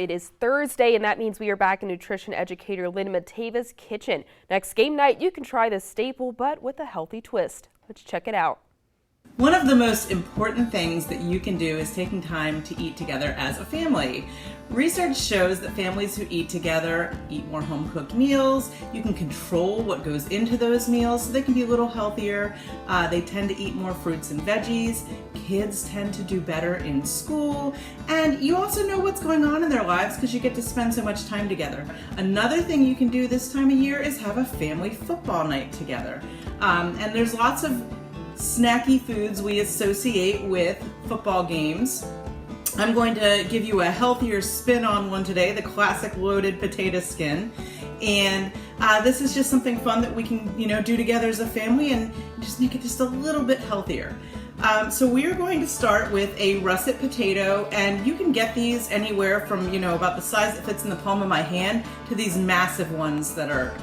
It is Thursday, and that means we are back in nutrition educator Lynn Matava's kitchen. Next game night, you can try this staple, but with a healthy twist. Let's check it out. One of the most important things that you can do is taking time to eat together as a family. Research shows that families who eat together eat more home-cooked meals. You can control what goes into those meals so they can be a little healthier. They tend to eat more fruits and veggies. Kids tend to do better in school. And you also know what's going on in their lives because you get to spend so much time together. Another thing you can do this time of year is have a family football night together. And there's lots of snacky foods we associate with football games. I'm going to give you a healthier spin on one today, the classic loaded potato skin. And this is just something fun that we can, do together as a family and just make it just a little bit healthier. So we are going to start with a russet potato, and you can get these anywhere from, about the size that fits in the palm of my hand to these massive ones that are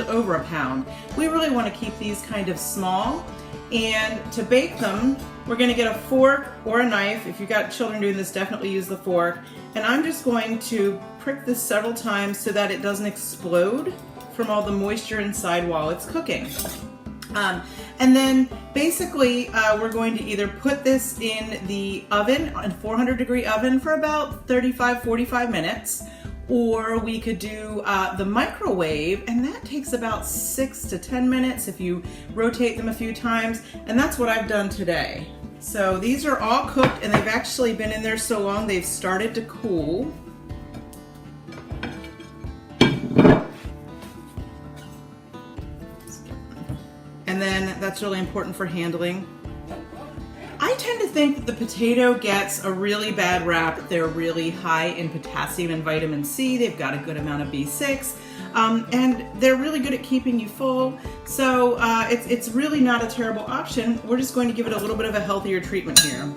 over a pound. We really want to keep these kind of small. And to bake them, we're going to get a fork or a knife. If you've got children doing this, definitely use the fork. And I'm just going to prick this several times so that it doesn't explode from all the moisture inside while it's cooking. And then basically we're going to either put this in the oven, a 400-degree oven for about 35-45 minutes, or we could do the microwave, and that takes about 6 to 10 minutes if you rotate them a few times, and that's what I've done today. So these are all cooked, and they've actually been in there so long they've started to cool. And then that's really important for handling. I tend to think that the potato gets a really bad rap. They're really high in potassium and vitamin C. They've got a good amount of B6, and they're really good at keeping you full. So it's really not a terrible option. We're just going to give it a little bit of a healthier treatment here.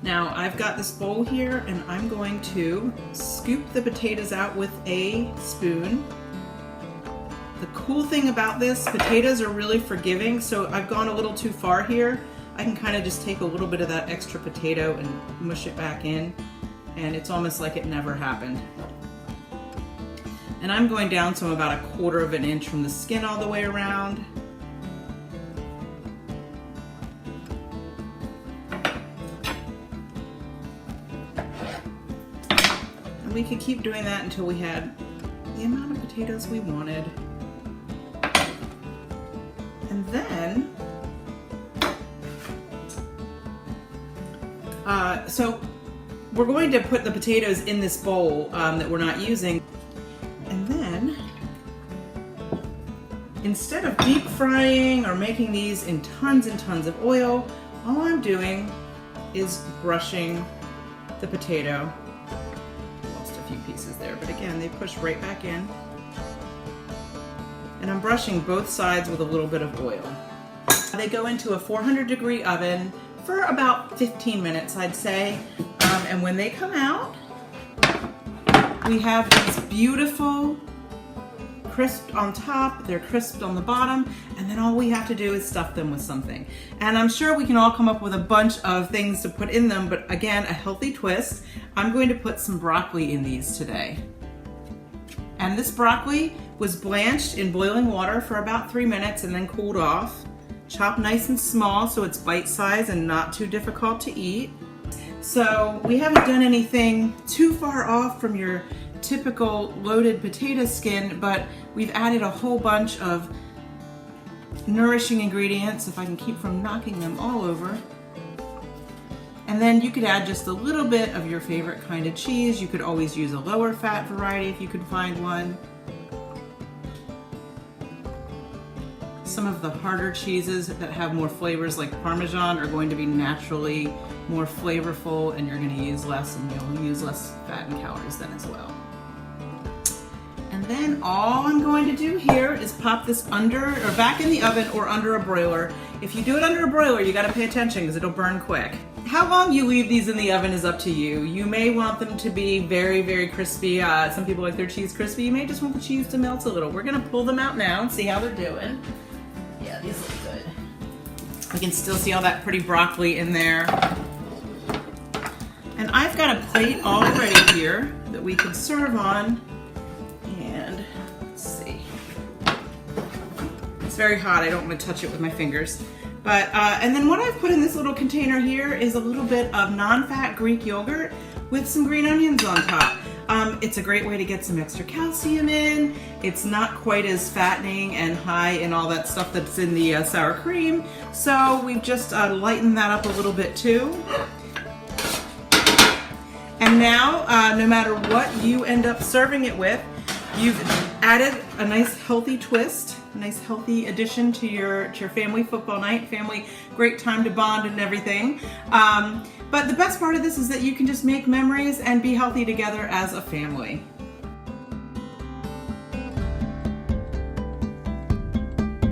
Now I've got this bowl here, and I'm going to scoop the potatoes out with a spoon. The cool thing about this, potatoes are really forgiving, so I've gone a little too far here. I can kind of just take a little bit of that extra potato and mush it back in, and it's almost like it never happened. And I'm going down to about 1/4 of an inch from the skin all the way around. And we could keep doing that until we had the amount of potatoes we wanted. And then so we're going to put the potatoes in this bowl that we're not using. And then, instead of deep frying or making these in tons and tons of oil, all I'm doing is brushing the potato. Lost a few pieces there, but again, they push right back in. And I'm brushing both sides with a little bit of oil. They go into a 400-degree oven for about 15 minutes, I'd say. And when they come out, we have these beautiful crisped on top, they're crisped on the bottom, and then all we have to do is stuff them with something. And I'm sure we can all come up with a bunch of things to put in them, but again, a healthy twist. I'm going to put some broccoli in these today. And this broccoli was blanched in boiling water for about 3 minutes and then cooled off. Chopped nice and small so it's bite-sized and not too difficult to eat. So we haven't done anything too far off from your typical loaded potato skin, but we've added a whole bunch of nourishing ingredients, if I can keep from knocking them all over. And then you could add just a little bit of your favorite kind of cheese. You could always use a lower fat variety if you could find one. Some of the harder cheeses that have more flavors like Parmesan are going to be naturally more flavorful, and you're going to use less, and you'll use less fat and calories then as well. And then all I'm going to do here is pop this under or back in the oven or under a broiler. If you do it under a broiler, you got to pay attention because it'll burn quick. How long you leave these in the oven is up to you. You may want them to be very, very crispy. Some people like their cheese crispy. You may just want the cheese to melt a little. We're going to pull them out now and see how they're doing. Yeah, these look good. We can still see all that pretty broccoli in there. And I've got a plate all ready here that we can serve on. And let's see. It's very hot. I don't want to touch it with my fingers. But and then what I've put in this little container here is a little bit of non-fat Greek yogurt with some green onions on top. It's a great way to get some extra calcium in. It's not quite as fattening and high in all that stuff that's in the sour cream. So we've just lightened that up a little bit too. And now, no matter what you end up serving it with, you've added a nice healthy twist, a nice healthy addition to your family football night, family great time to bond and everything. But the best part of this is that you can just make memories and be healthy together as a family.